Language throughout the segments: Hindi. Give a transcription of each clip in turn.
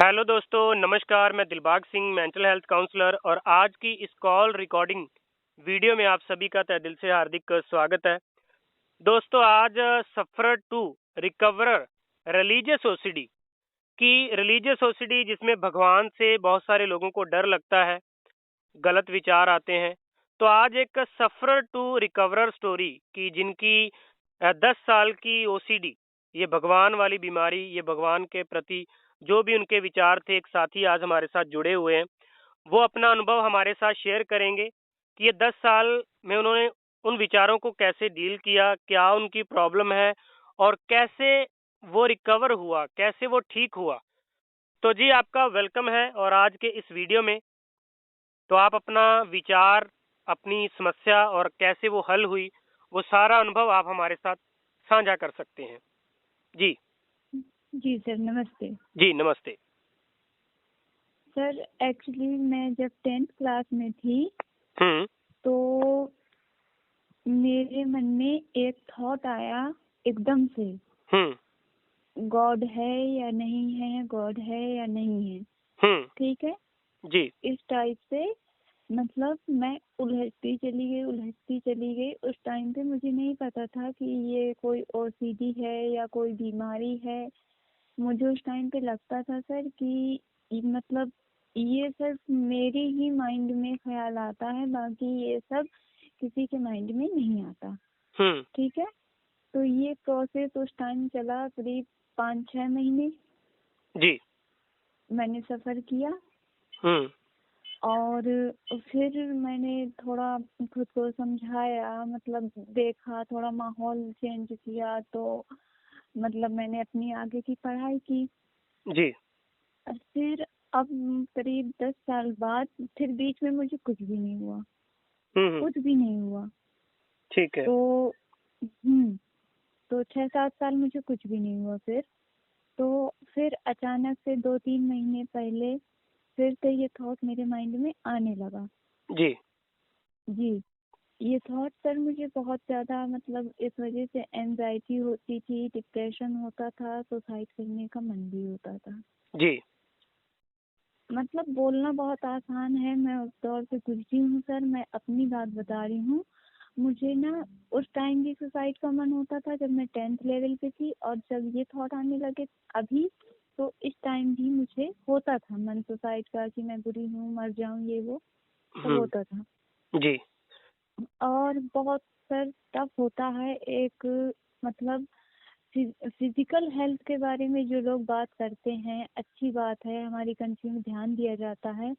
हेलो दोस्तों, नमस्कार। मैं Dilbag Singh, mental health counsellor, और आज की इस कॉल रिकॉर्डिंग वीडियो में आप सभी का तहे दिल से हार्दिक स्वागत है। दोस्तों, आज सफर टू रिकवर रिलीजियस ओसीडी की रिलीजियस ओसीडी, जिसमें भगवान से बहुत सारे लोगों को डर लगता है, गलत विचार आते हैं। तो आज एक सफर टू रिकवर स्टोरी की, जिनकी 10 साल की ओसीडी, ये भगवान वाली बीमारी, ये भगवान के प्रति जो भी उनके विचार थे, एक साथी आज हमारे साथ जुड़े हुए हैं। वो अपना अनुभव हमारे साथ शेयर करेंगे कि ये 10 साल में उन्होंने उन विचारों को कैसे डील किया, क्या उनकी प्रॉब्लम है और कैसे वो रिकवर हुआ, कैसे वो ठीक हुआ। तो जी, आपका वेलकम है। और आज के इस वीडियो में तो आप अपना विचार, अपनी समस्या और कैसे वो हल हुई, वो सारा अनुभव आप हमारे साथ साझा कर सकते हैं। जी। जी सर, नमस्ते। जी, नमस्ते। सर, एक्चुअली मैं जब 10th क्लास में थी तो मेरे मन में एक थॉट आया एकदम से, गॉड है या नहीं है, गॉड है या नहीं है। ठीक है जी। इस टाइप से मतलब मैं उलझती चली गई। उस टाइम पे मुझे नहीं पता था कि ये कोई ओसीडी है या कोई बीमारी है। मुझे उस टाइम पे लगता था सर कि मतलब ये सिर्फ मेरे ही माइंड में ख्याल आता है, बाकी ये सब किसी के माइंड में नहीं आता। ठीक है, तो ये प्रोसेस उस टाइम चला करीब 5-6 महीने। जी। मैंने सफर किया और फिर मैंने थोड़ा खुद को समझाया, मतलब देखा, थोड़ा माहौल चेंज किया, तो मतलब मैंने अपनी आगे की पढ़ाई की। जी। फिर अब करीब 10 साल बाद फिर बीच में मुझे कुछ भी नहीं हुआ। कुछ भी नहीं हुआ। ठीक है। तो 6-7 साल मुझे कुछ भी नहीं हुआ। फिर अचानक से 2-3 महीने पहले फिर से ये थॉट मेरे माइंड में आने लगा। जी। जी, ये थॉट सर मुझे बहुत ज़्यादा, मतलब इस वजह से एंजाइटी होती थी, डिप्रेशन होता था, सुसाइड करने का मन भी होता था। जी। मतलब बोलना बहुत आसान है, मैं उस दौर से गुजरी हूँ सर, मैं अपनी बात बता रही हूँ। मुझे ना उस टाइम भी सुसाइड का मन होता था जब मैं 10th लेवल पे थी, और जब ये थॉट आने लगे अभी, तो इस टाइम भी मुझे होता था मन सुसाइड का, कि मैं बुरी हूँ, मर जाऊँ, ये वो सब होता था। जी। और बहुत सर टफ होता है एक, मतलब फिजिकल हेल्थ के बारे में जो लोग बात करते हैं, अच्छी बात है, हमारी कंट्री में ध्यान दिया जाता है,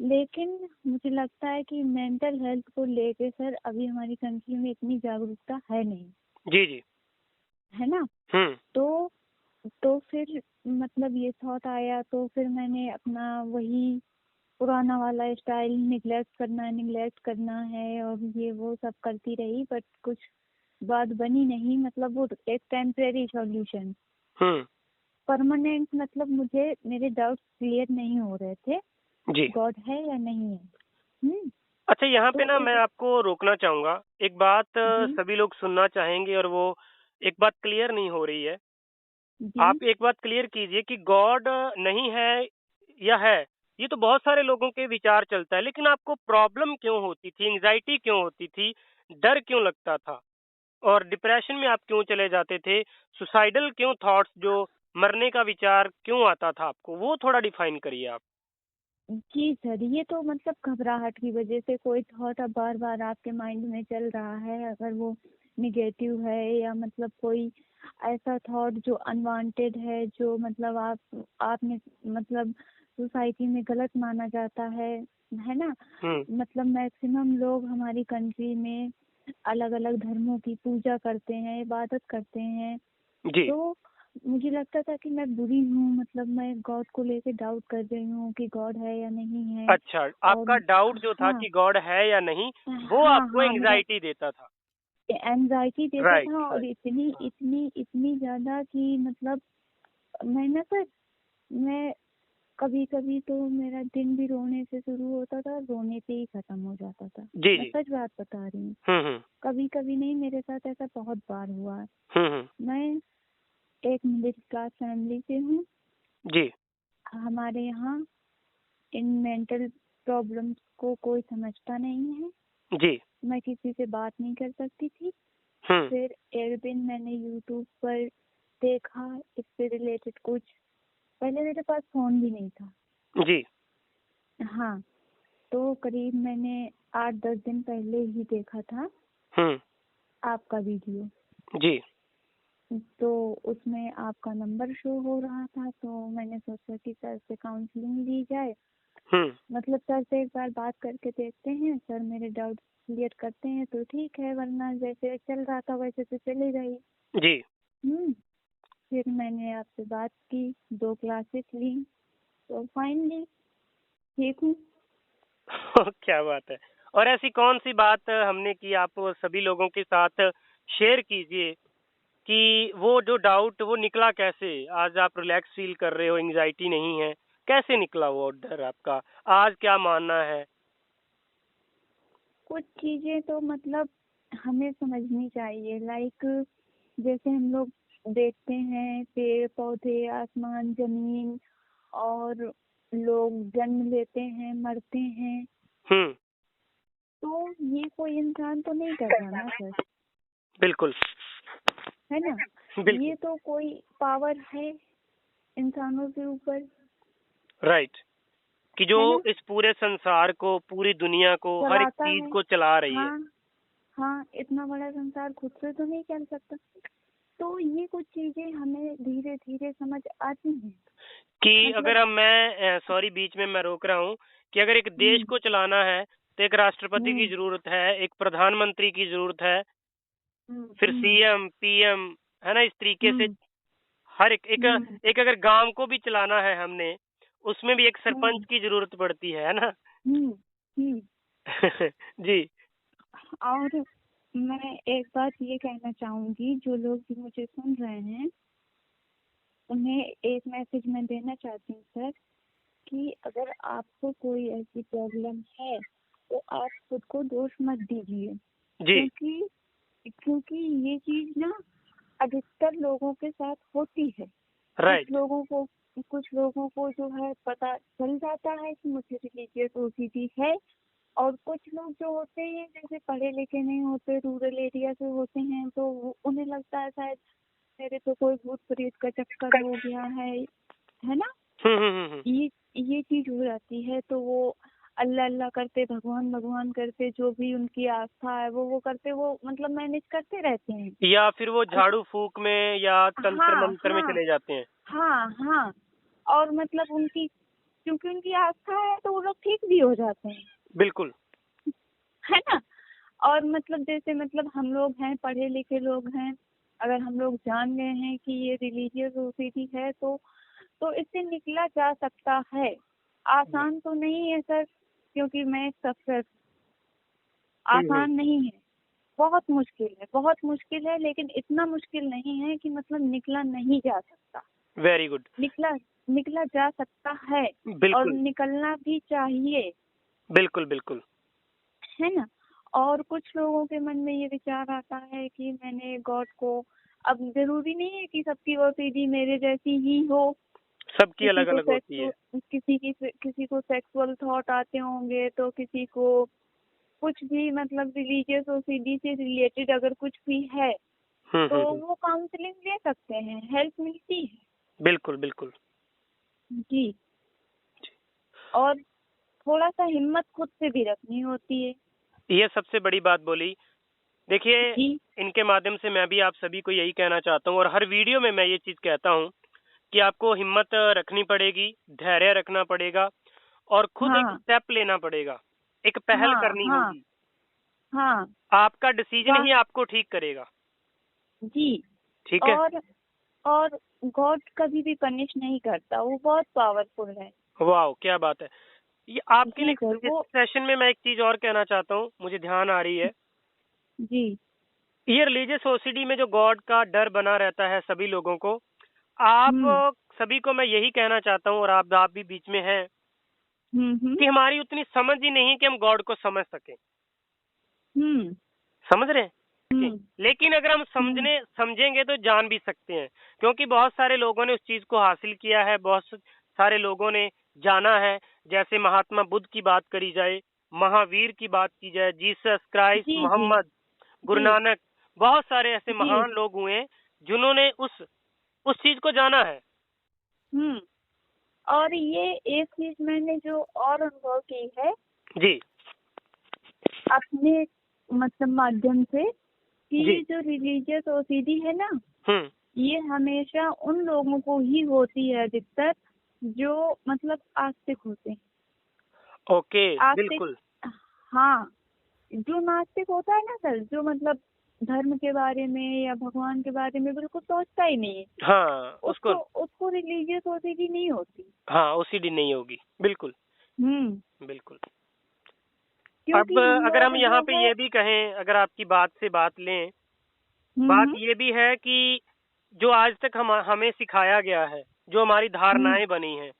लेकिन मुझे लगता है कि मेंटल हेल्थ को लेके सर अभी हमारी कंट्री में इतनी जागरूकता है नहीं। जी। जी। है ना। तो फिर मतलब ये थॉट आया, तो फिर मैंने अपना वही पुराना वाला स्टाइल, निग्लेक्ट करना है और ये वो सब करती रही, बट कुछ बात बनी नहीं। मतलब वो एक टेम्परेरी सॉल्यूशन, परमानेंट, मतलब मुझे मेरे डाउट्स क्लियर नहीं हो रहे थे, जी। गॉड है या नहीं है। अच्छा, यहाँ पे तो ना मैं आपको रोकना चाहूंगा। एक बात जी सभी लोग सुनना चाहेंगे, और वो एक बात क्लियर नहीं हो रही है। जी आप एक बात क्लियर कीजिए कि गॉड नहीं है या है, ये तो बहुत सारे लोगों के विचार चलता है, लेकिन आपको प्रॉब्लम क्यों होती थी, एंजाइटी क्यों होती थी, डर क्यों लगता था, और डिप्रेशन में आप क्यों चले जाते थे, सुसाइडल क्यों थॉट्स, जो मरने का विचार क्यों आता था आपको, वो थोड़ा डिफाइन करिए आप। जी सर, ये तो मतलब घबराहट की वजह से कोई थॉट अब बार बार आपके माइंड में चल रहा है, अगर वो निगेटिव है या मतलब कोई ऐसा थॉट जो अनवांटेड है, जो मतलब आपने मतलब सोसाइटी में गलत माना जाता है ना। मतलब मैक्सिमम लोग हमारी कंट्री में अलग अलग धर्मों की पूजा करते हैं, इबादत करते हैं। जी। तो मुझे लगता था कि मैं बुरी हूँ, मतलब मैं गॉड को लेके डाउट कर रही हूँ कि गॉड है या नहीं है। अच्छा, और आपका डाउट जो था हाँ कि गॉड है या नहीं, वो हाँ आपको हाँ, मेरा एंजाइटी देता था। एंजाइटी देता राइट, था, और राइट। इतनी इतनी इतनी ज्यादा कि मतलब मैं ना सर, मैं कभी कभी तो मेरा दिन भी रोने से शुरू होता था, रोने पे ही खत्म हो जाता था। जी। मैं जी। सच बात बता रही हूँ। हम्म। कभी कभी नहीं, मेरे साथ ऐसा बहुत बार हुआ है। हम्म। मैं एक मिडिल क्लास फैमिली से हूँ। जी। हमारे यहाँ इन मेंटल प्रॉब्लम्स को कोई समझता नहीं है। जी। मैं किसी से बात नहीं कर सकती थी। हम्म। फिर एक दिन मैंने यूट्यूब पर देखा इससे रिलेटेड कुछ। पहले मेरे पास फोन भी नहीं था। जी। हाँ, तो करीब मैंने 8-10 दिन पहले ही देखा था हम्म। आपका वीडियो। जी। तो उसमें आपका नंबर शो हो रहा था, तो मैंने सोचा कि सर से काउंसलिंग ली जाए। हम्म। मतलब सर से एक बार बात करके देखते हैं, सर मेरे डाउट क्लियर करते हैं तो ठीक है, वरना जैसे चल रहा था वैसे तो चलेगा ही। जी। फिर मैंने आपसे बात की, 2 क्लासेस ली, तो फाइनली ठीक हूँ। क्या बात है। और ऐसी कौन सी बात हमने की, आप सभी लोगों के साथ शेयर कीजिए कि वो जो डाउट वो निकला कैसे? आज आप रिलैक्स फील कर रहे हो, एंजाइटी नहीं है, कैसे निकला वो डर आपका? आज क्या मानना है? कुछ चीजें तो मतलब हमें समझनी चाहिए, लाइक जैसे हम लोग देखते हैं पेड़ पौधे, आसमान, जमीन, और लोग जन्म लेते हैं, मरते हैं, हम्म। तो ये कोई इंसान तो नहीं कर रहा ना सर, बिल्कुल। है ना। बिल्कुल। ये तो कोई पावर है इंसानों के ऊपर, राइट। कि जो है ना, इस पूरे संसार को, पूरी दुनिया को, हर एक चलाता चीज है। को चला रही है। हाँ हाँ, इतना बड़ा संसार खुद से तो नहीं चल सकता। तो ये कुछ चीजें हमें धीरे धीरे समझ आती हैं। कि मतलब अगर मैं सॉरी बीच में मैं रोक रहा हूँ, कि अगर एक देश हम्म को चलाना है तो एक राष्ट्रपति की हम्म जरूरत है, एक प्रधानमंत्री की जरूरत है, हम्म फिर हम्म सीएम, पीएम, है ना? इस तरीके से हम्म हर एक हम्म एक अगर गांव को भी चलाना है हमने, उसमें भी एक सरपंच हम्म की जरूरत पड़ती है ना? हम्म हम्म। जी। और मैं एक बात ये कहना चाहूंगी, जो लोग भी मुझे सुन रहे हैं उन्हें एक मैसेज मैं देना चाहती हूँ सर, कि अगर आपको कोई ऐसी प्रॉब्लम है तो आप खुद को दोष मत दीजिए, जी। क्योंकि क्योंकि ये चीज ना अधिकतर लोगों के साथ होती है। कुछ राइट। लोगों को कुछ लोगों को जो है पता चल जाता है कि मुझे रिलीजियस ओसीडी है, और कुछ लोग जो होते हैं जैसे पढ़े लिखे नहीं होते, रूरल एरिया से होते हैं, तो उन्हें लगता है शायद मेरे तो कोई भूत प्रेत का चक्कर हो गया है ना। हम्म। ये चीज हो जाती है, तो वो अल्लाह अल्लाह करते, भगवान भगवान करते, जो भी उनकी आस्था है वो करते, वो मतलब मैनेज करते रहते हैं। या फिर वो झाड़ू फूक में या तंत्र हाँ मंत्र में हाँ चले जाते हैं। हाँ हाँ, और मतलब उनकी, क्योंकि उनकी आस्था है तो वो लोग ठीक भी हो जाते हैं, बिल्कुल। है ना। और मतलब जैसे मतलब हम लोग हैं, पढ़े लिखे लोग हैं, अगर हम लोग जान गए हैं कि ये रिलीजियस ओसीडी है तो इससे निकला जा सकता है। आसान तो नहीं है सर, क्योंकि मैं सक्सेस हम्म। आसान नहीं है, बहुत मुश्किल है, बहुत मुश्किल है, लेकिन इतना मुश्किल नहीं है कि मतलब निकला नहीं जा सकता। Very good. निकला निकला जा सकता है, और बिल्कुल निकलना भी चाहिए, बिल्कुल। बिल्कुल। है ना। और कुछ लोगों के मन में ये विचार आता है कि मैंने गॉड को, अब जरूरी नहीं है कि सबकी ओसीडी मेरे जैसी ही हो। सबकी अलग अलग होती है। किसी को सेक्सुअल थॉट आते होंगे, तो किसी को कुछ भी, मतलब रिलीजियस ओसीडी से रिलेटेड अगर कुछ भी है तो हम्म। वो काउंसलिंग ले सकते हैं, हेल्प मिलती है। बिल्कुल बिल्कुल। जी। और थोड़ा सा हिम्मत खुद से भी रखनी होती है। ये सबसे बड़ी बात बोली। देखिए, जी इनके माध्यम से मैं भी आप सभी को यही कहना चाहता हूँ, और हर वीडियो में मैं ये चीज कहता हूँ कि आपको हिम्मत रखनी पड़ेगी, धैर्य रखना पड़ेगा, और खुद एक हाँ स्टेप लेना पड़ेगा, एक पहल हाँ करनी हाँ होगी। हाँ। आपका डिसीजन वाह। ही आपको ठीक करेगा। जी। ठीक है। और और गॉड कभी भी पनिश नहीं करता, वो बहुत पावरफुल है। वाह, क्या बात है। ये आपके जी सर, इस वो सेशन में मैं एक चीज और कहना चाहता हूँ, मुझे ध्यान आ रही है। जी ये रिलीजियस ओसीडी में जो गॉड का डर बना रहता है सभी लोगों को, आप हम्म सभी को मैं यही कहना चाहता हूँ, और आप भी बीच में हैं, हम्म कि हमारी उतनी समझ ही नहीं कि हम गॉड को समझ सकें। हम्म समझ रहे हैं? हम्म लेकिन अगर हम हम्म समझेंगे तो जान भी सकते हैं, क्योंकि बहुत सारे लोगों ने उस चीज को हासिल किया है, बहुत सारे लोगों ने जाना है। जैसे महात्मा बुद्ध की बात करी जाए, महावीर की बात की जाए, जीसस क्राइस्ट, जी जी मोहम्मद, गुरु जी नानक, बहुत सारे ऐसे जी। महान लोग हुए जिन्होंने उस चीज को जाना है। हम्म। और ये एक चीज मैंने जो और अनुभव की है जी अपने मतलब माध्यम से, जी। कि जो रिलीजियस ओसीडी है ना, हम्म। ये हमेशा उन लोगों को ही होती है अधिकतर, जो मतलब आस्तिक होते हैं। ओके। आस्तिक, बिल्कुल। हाँ। जो नास्तिक होता है ना सर, जो मतलब धर्म के बारे में या भगवान के बारे में बिल्कुल सोचता ही नहीं है, हाँ उसको। उसको उसको रिलीजियस ओसीडी नहीं होती। हाँ ओसीडी नहीं होगी। बिल्कुल बिल्कुल। अब क्योंकि हम अगर हम लोग यहाँ जो पे है। ये भी कहें, अगर आपकी बात से बात लें, बात हम्म ये भी है कि जो आज तक हमें सिखाया गया है, जो हमारी हम्म धारणाएं बनी हैं,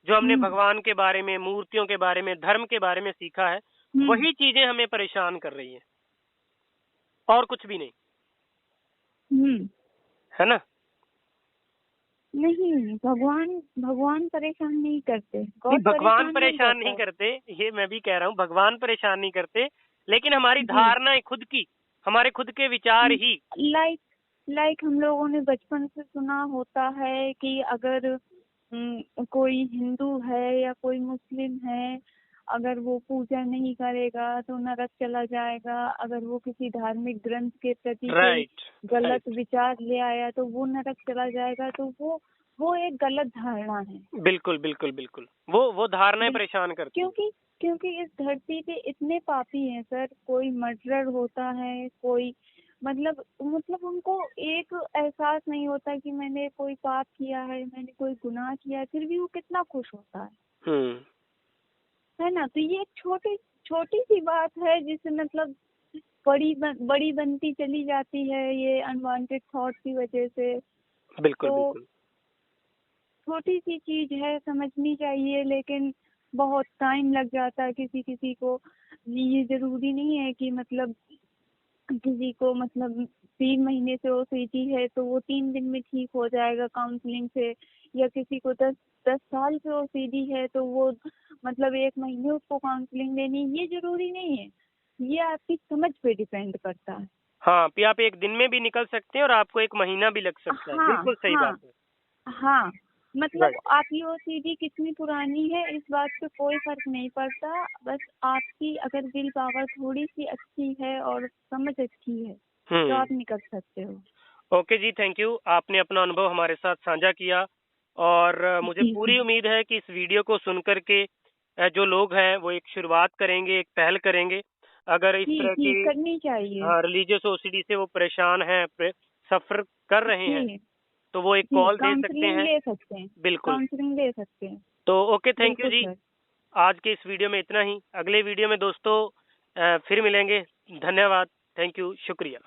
जो हमने हम्म भगवान के बारे में, मूर्तियों के बारे में, धर्म के बारे में सीखा है, हम्म वही चीजें हमें परेशान कर रही हैं, और कुछ भी नहीं। हम्म। है ना? नहीं, भगवान भगवान परेशान नहीं करते, नहीं, गॉड भगवान परेशान नहीं परेशान करता नहीं है। करते, ये मैं भी कह रहा हूँ, भगवान परेशान नहीं करते, लेकिन हमारी जी। धारणाएं खुद की, हमारे खुद के विचार ही। लाइक लाइक हम लोगों ने बचपन से सुना होता है कि अगर कोई हिंदू है या कोई मुस्लिम है, अगर वो पूजा नहीं करेगा तो नरक चला जाएगा, अगर वो किसी धार्मिक ग्रंथ के प्रति कोई राइट राइट। गलत विचार ले आया तो वो नरक चला जाएगा, तो वो एक गलत धारणा है। बिल्कुल बिल्कुल बिल्कुल, वो धारणाएं बिल- परेशान करती हैं। क्योंकि क्योंकि इस धरती पे इतने पापी हैं सर, कोई मर्डरर होता है, कोई मतलब उनको एक एहसास नहीं होता कि मैंने कोई पाप किया है, मैंने कोई गुनाह किया है, फिर भी वो कितना खुश होता हम्म। है ना। तो ये एक छोटी छोटी सी बात है जिससे मतलब बड़ी बनती चली जाती है ये अनवांटेड थॉट की वजह से। बिल्कुल तो बिल्कुल। छोटी सी चीज है, समझनी चाहिए, लेकिन बहुत टाइम लग जाता है किसी किसी को। ये जरूरी नहीं है कि मतलब किसी को मतलब 3 महीने से ओसीडी है तो वो 3 दिन में ठीक हो जाएगा काउंसलिंग से, या किसी को 10 साल से ओसीडी है तो वो मतलब 1 महीने उसको काउंसलिंग लेनी, ये जरूरी नहीं है। ये आपकी समझ पे डिपेंड करता है। हाँ, कि आप एक दिन में भी निकल सकते हैं और आपको एक महीना भी लग सकता है। हाँ बिल्कुल सही हाँ बात है। हाँ। मतलब राइट। आपकी ओसीडी कितनी पुरानी है इस बात पे कोई फर्क नहीं पड़ता, बस आपकी अगर विल पावर थोड़ी सी अच्छी है और समझ अच्छी है तो आप निकल सकते हो। ओके जी, थैंक यू। आपने अपना अनुभव हमारे साथ साझा किया, और मुझे जी पूरी जी उम्मीद है कि इस वीडियो को सुन करके जो लोग हैं वो एक शुरुआत करेंगे, एक पहल करेंगे। अगर इस जी तरह जी, की करनी चाहिए। रिलीजियस ओसीडी से वो परेशान हैं, सफर कर रहे हैं, जी तो वो एक जी, कॉल दे सकते काउंसलिंग हैं। ले सकते हैं। बिल्कुल। काउंसलिंग ले सकते हैं। तो ओके, थैंक यू बिल्कुल जी। सर। आज के इस वीडियो में इतना ही। अगले वीडियो में दोस्तों फिर मिलेंगे। धन्यवाद। Thank you. शुक्रिया।